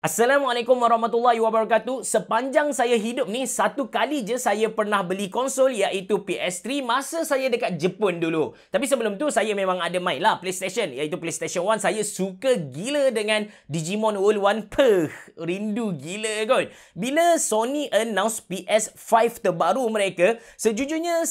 Assalamualaikum warahmatullahi wabarakatuh. Sepanjang saya hidup ni, satu kali je saya pernah beli konsol iaitu PS3 masa saya dekat Jepun dulu. Tapi sebelum tu saya memang ada main lah PlayStation iaitu PlayStation 1. Saya suka gila dengan Digimon World 1. Rindu gila kot. Bila Sony announce PS5 terbaru mereka, sejujurnya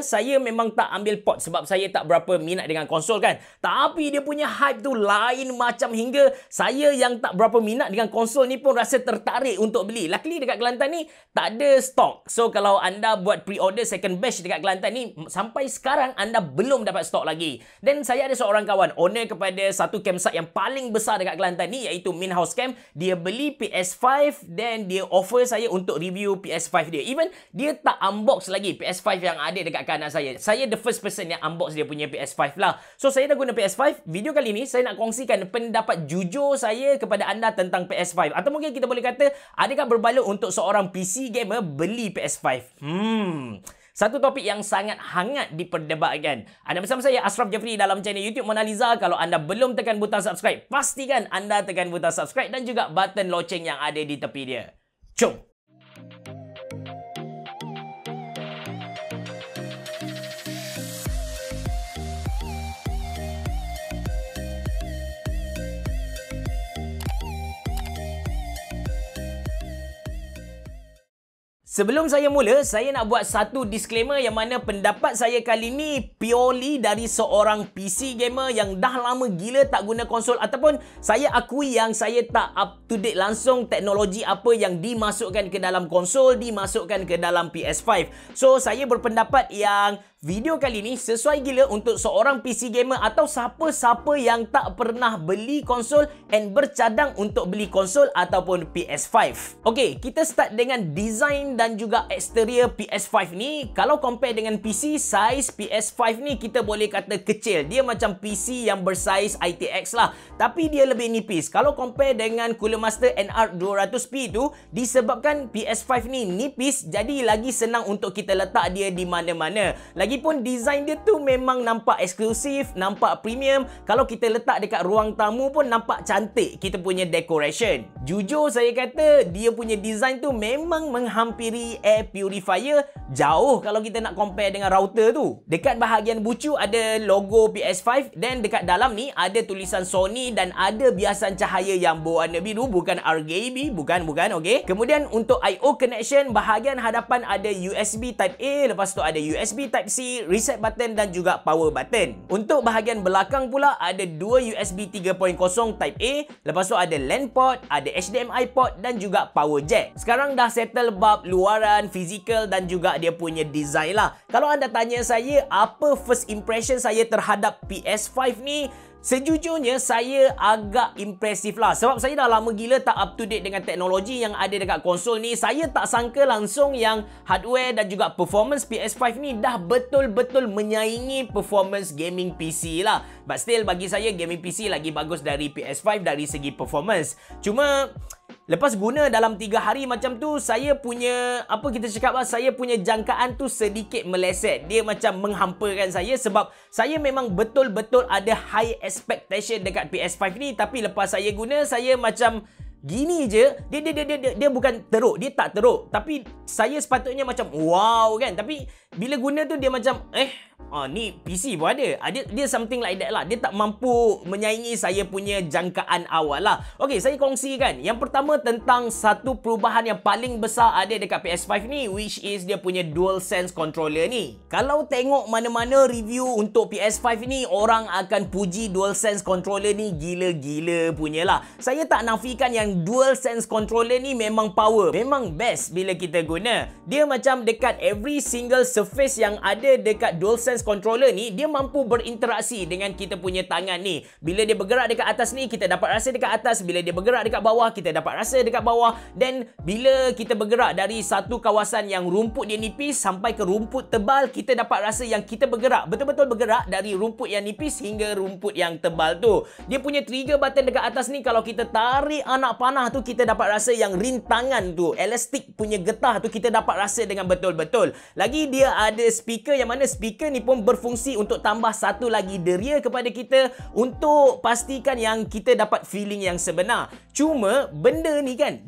saya memang tak ambil pot sebab saya tak berapa minat dengan konsol kan. Tapi dia punya hype tu lain macam hingga saya yang tak berapa minat dengan konsol ni pun rasa tertarik untuk beli. Luckily dekat Kelantan ni tak ada stok. So kalau anda buat pre-order second batch dekat Kelantan ni, sampai sekarang anda belum dapat stok lagi. Dan saya ada seorang kawan owner kepada satu campsite yang paling besar dekat Kelantan ni iaitu Min House Camp. Dia beli PS5 dan dia offer saya untuk review PS5 dia. Even dia tak unbox lagi PS5 yang ada dekat kanan saya. Saya the first person yang unbox dia punya PS5 lah. So saya dah guna PS5. Video kali ni saya nak kongsikan pendapat jujur saya kepada anda tentang PS5. Atau mungkin kita boleh kata, adakah berbaloi untuk seorang PC gamer beli PS5? Satu topik yang sangat hangat diperdebatkan. Anda bersama saya, Ashraf Jeffrey, dalam channel YouTube Mona Lisa. Kalau anda belum tekan butang subscribe, pastikan anda tekan butang subscribe dan juga button loceng yang ada di tepi dia. Jom! Sebelum saya mula, saya nak buat satu disclaimer yang mana pendapat saya kali ni purely dari seorang PC gamer yang dah lama gila tak guna konsol, ataupun saya akui yang saya tak up to date langsung teknologi apa yang dimasukkan ke dalam konsol, dimasukkan ke dalam PS5. So, saya berpendapat yang video kali ni sesuai gila untuk seorang PC gamer atau siapa-siapa yang tak pernah beli konsol and bercadang untuk beli konsol ataupun PS5. Okay, kita start dengan design dan juga exterior PS5 ni. Kalau compare dengan PC, size PS5 ni kita boleh kata kecil. Dia macam PC yang bersaiz ITX lah. Tapi dia lebih nipis. Kalau compare dengan Cooler Master NR200p tu, disebabkan PS5 ni nipis, jadi lagi senang untuk kita letak dia di mana-mana. Lagipun design dia tu memang nampak eksklusif, nampak premium. Kalau kita letak dekat ruang tamu pun nampak cantik kita punya decoration. Jujur saya kata dia punya design tu memang menghampiri air purifier jauh kalau kita nak compare dengan router tu. Dekat bahagian bucu ada logo PS5 dan dekat dalam ni ada tulisan Sony dan ada biasan cahaya yang berwarna biru, bukan RGB, bukan, okey. Kemudian untuk I/O connection, bahagian hadapan ada USB Type A, lepas tu ada USB Type C, reset button dan juga power button. Untuk bahagian belakang pula ada dua USB 3.0 Type A, lepas tu ada LAN port, ada HDMI port dan juga power jack. Sekarang dah settle bab luaran, fizikal dan juga dia punya design lah. Kalau anda tanya saya apa first impression saya terhadap PS5 ni, sejujurnya saya agak impresif lah. Sebab saya dah lama gila tak up to date dengan teknologi yang ada dekat konsol ni. Saya tak sangka langsung yang hardware dan juga performance PS5 ni dah betul-betul menyaingi performance gaming PC lah. But still bagi saya gaming PC lagi bagus dari PS5 dari segi performance. Cuma lepas guna dalam 3 hari macam tu, saya punya, apa kita cakap lah, saya punya jangkaan tu sedikit meleset. Dia macam menghampakan saya sebab saya memang betul-betul ada high expectation dekat PS5 ni. Tapi lepas saya guna, saya macam gini je. Dia bukan teruk, dia tak teruk. Tapi saya sepatutnya macam wow kan. Tapi bila guna tu dia macam ni PC pun ada. Dia something like that lah. Dia tak mampu menyaingi saya punya jangkaan awal lah. Okay, saya kongsikan. Yang pertama tentang satu perubahan yang paling besar ada dekat PS5 ni, which is dia punya DualSense controller ni. Kalau tengok mana-mana review untuk PS5 ni, orang akan puji DualSense controller ni gila-gila punya lah. Saya tak nafikan yang DualSense controller ni memang power, memang best bila kita guna. Dia macam dekat every single surface yang ada dekat DualSense controller ni, dia mampu berinteraksi dengan kita punya tangan ni. Bila dia bergerak dekat atas ni, kita dapat rasa dekat atas. Bila dia bergerak dekat bawah, kita dapat rasa dekat bawah. Dan bila kita bergerak dari satu kawasan yang rumput dia nipis sampai ke rumput tebal, kita dapat rasa yang kita bergerak, betul-betul bergerak dari rumput yang nipis hingga rumput yang tebal tu. Dia punya trigger button dekat atas ni, kalau kita tarik anak panah tu, kita dapat rasa yang rintangan tu, elastik punya getah tu, kita dapat rasa dengan betul-betul. Lagi dia ada speaker yang mana speaker ni ni pun berfungsi untuk tambah satu lagi deria kepada kita untuk pastikan yang kita dapat feeling yang sebenar. Cuma benda ni kan,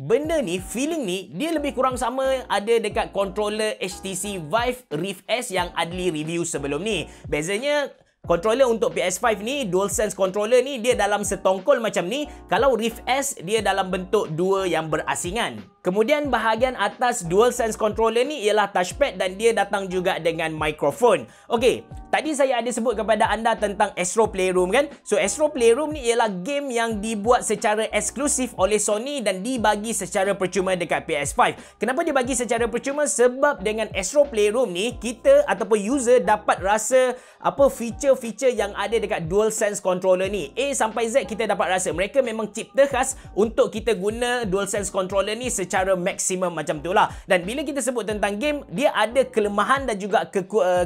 feeling ni dia lebih kurang sama ada dekat controller HTC Vive Rift S yang Adli review sebelum ni. Bezanya controller untuk PS5 ni, DualSense controller ni dia dalam setongkol macam ni. Kalau Rift S dia dalam bentuk dua yang berasingan. Kemudian bahagian atas DualSense controller ni ialah touchpad dan dia datang juga dengan mikrofon. Okey, tadi saya ada sebut kepada anda tentang Astro Playroom kan? So Astro Playroom ni ialah game yang dibuat secara eksklusif oleh Sony dan dibagi secara percuma dekat PS5. Kenapa dia bagi secara percuma? Sebab dengan Astro Playroom ni kita ataupun user dapat rasa apa feature-feature yang ada dekat DualSense controller ni. A sampai Z kita dapat rasa mereka memang cipta khas untuk kita guna DualSense controller ni secara maksimum macam tu lah. Dan bila kita sebut tentang game, dia ada kelemahan dan juga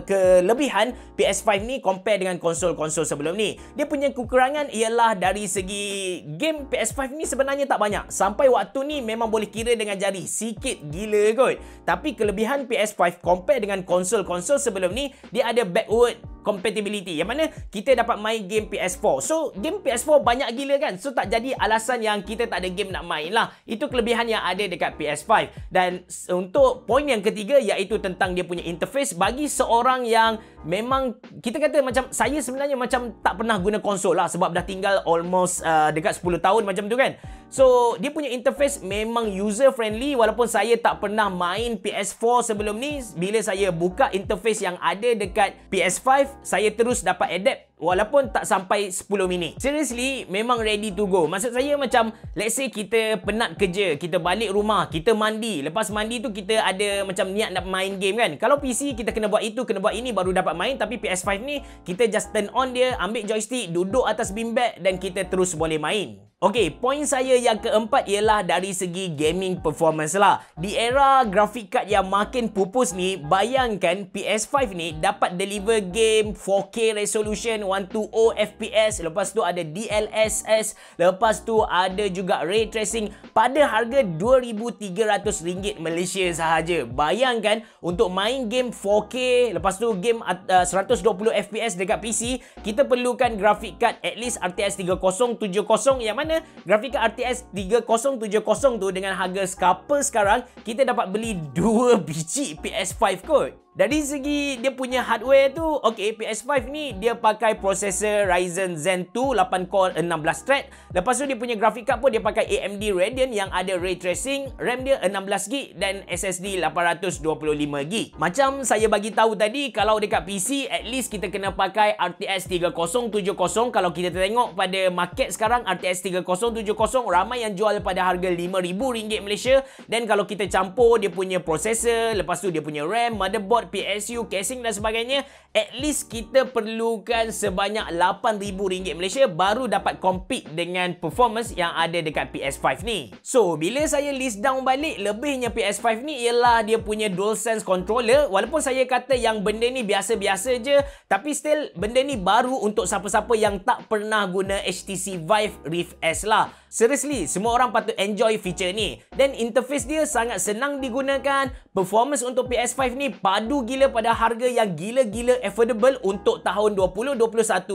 kelebihan PS5 ni compare dengan konsol-konsol sebelum ni. Dia punya kekurangan ialah dari segi game PS5 ni sebenarnya tak banyak. Sampai waktu ni memang boleh kira dengan jari. Sikit gila kot. Tapi kelebihan PS5 compare dengan konsol-konsol sebelum ni, dia ada backward compatibility yang mana kita dapat main game PS4. So game PS4 banyak gila kan. So tak jadi alasan yang kita tak ada game nak main lah. Itu kelebihan yang ada dekat PS5. Dan untuk poin yang ketiga iaitu tentang dia punya interface. Bagi seorang yang memang kita kata macam saya sebenarnya macam tak pernah guna konsol lah sebab dah tinggal almost dekat 10 tahun macam tu kan. So dia punya interface memang user friendly. Walaupun saya tak pernah main PS4 sebelum ni, bila saya buka interface yang ada dekat PS5, saya terus dapat adapt walaupun tak sampai 10 minit. Seriously, memang ready to go. Maksud saya macam, let's say kita penat kerja, kita balik rumah, kita mandi. Lepas mandi tu kita ada macam niat nak main game kan. Kalau PC, kita kena buat itu, kena buat ini baru dapat main. Tapi PS5 ni, kita just turn on dia, ambil joystick, duduk atas beanbag dan kita terus boleh main. Okey, poin saya yang keempat ialah dari segi gaming performance lah. Di era graphic card yang makin pupus ni, bayangkan PS5 ni dapat deliver game 4K resolution 120 FPS, lepas tu ada DLSS, lepas tu ada juga ray tracing pada harga RM2,300 Malaysia sahaja. Bayangkan untuk main game 4K, lepas tu game 120 FPS dekat PC, kita perlukan graphic card at least RTX 3070 yang mana grafik RTX 3070 tu dengan harga scalper sekarang kita dapat beli 2 biji PS5 kot. Dari segi dia punya hardware tu, okey, PS5 ni dia pakai prosesor Ryzen Zen 2 8 core 16 thread. Lepas tu dia punya graphic card pun dia pakai AMD Radeon yang ada ray tracing, RAM dia 16GB dan SSD 825GB. Macam saya bagi tahu tadi, kalau dekat PC at least kita kena pakai RTX 3070. Kalau kita tengok pada market sekarang, RTX 3070 ramai yang jual pada harga RM5,000 Malaysia. Dan kalau kita campur dia punya prosesor, lepas tu dia punya RAM, motherboard, PSU, casing dan sebagainya, at least kita perlukan sebanyak RM8,000 Malaysia baru dapat compete dengan performance yang ada dekat PS5 ni. So, bila saya list down balik, lebihnya PS5 ni ialah dia punya DualSense controller. Walaupun saya kata yang benda ni biasa-biasa je, tapi still benda ni baru untuk siapa-siapa yang tak pernah guna HTC Vive Rift S lah. Seriously, semua orang patut enjoy feature ni. Dan interface dia sangat senang digunakan. Performance untuk PS5 ni padu gila pada harga yang gila-gila affordable untuk tahun 2021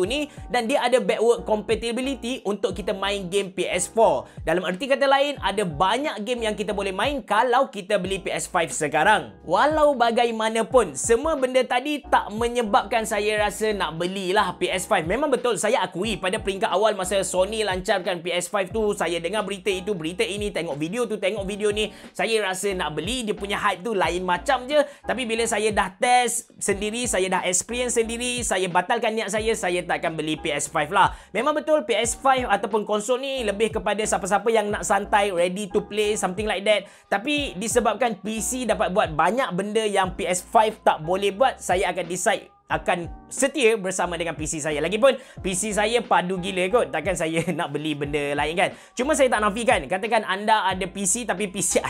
ni. Dan dia ada backward compatibility untuk kita main game PS4. Dalam erti kata lain, ada banyak game yang kita boleh main kalau kita beli PS5 sekarang. Walau bagaimanapun, semua benda tadi tak menyebabkan saya rasa nak belilah PS5. Memang betul, saya akui pada peringkat awal masa Sony lancarkan PS5 tu, saya dengar berita itu, berita ini, tengok video tu, tengok video ni, saya rasa nak beli. Dia punya hype tu lain macam je. Tapi bila saya dah test sendiri, saya dah experience sendiri, saya batalkan niat saya tak akan beli PS5 lah. Memang betul PS5 ataupun konsol ni lebih kepada siapa-siapa yang nak santai, ready to play, something like that. Tapi disebabkan PC dapat buat banyak benda yang PS5 tak boleh buat, saya akan decide akan setia bersama dengan PC saya. Lagipun PC saya padu gila kot, takkan saya nak beli benda lain kan. Cuma saya tak nafikan, katakan anda ada PC tapi PC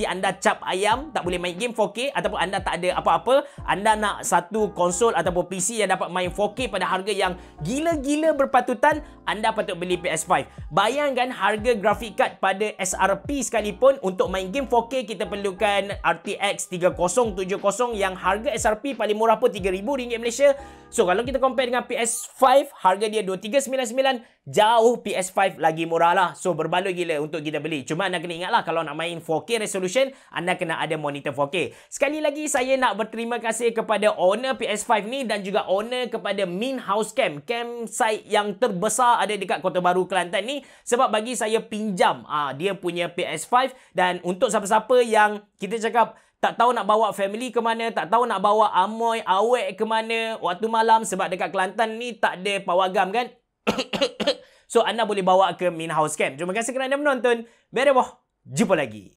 anda cap ayam, tak boleh main game 4K, ataupun anda tak ada apa-apa, anda nak satu konsol ataupun PC yang dapat main 4K pada harga yang gila-gila berpatutan, anda patut beli PS5. Bayangkan harga graphic card pada SRP sekalipun, untuk main game 4K kita perlukan RTX 3070 yang harga SRP paling murah pun RM3,000 RM299 Malaysia. So kalau kita compare dengan PS5, harga dia RM2399, jauh PS5 lagi murah lah. So berbaloi gila untuk kita beli. Cuma anda kena ingat lah, kalau nak main 4K resolution, anda kena ada monitor 4K. Sekali lagi saya nak berterima kasih kepada owner PS5 ni dan juga owner kepada Min House Camp, campsite yang terbesar ada dekat Kota Baru, Kelantan ni, sebab bagi saya pinjam dia punya PS5. Dan untuk siapa-siapa yang kita cakap tak tahu nak bawa family ke mana, tak tahu nak bawa amoy, awek ke mana waktu malam, sebab dekat Kelantan ni tak ada pawagam kan. So anda boleh bawa ke Min House Camp. Terima kasih kerana menonton. Berewah. Jumpa lagi.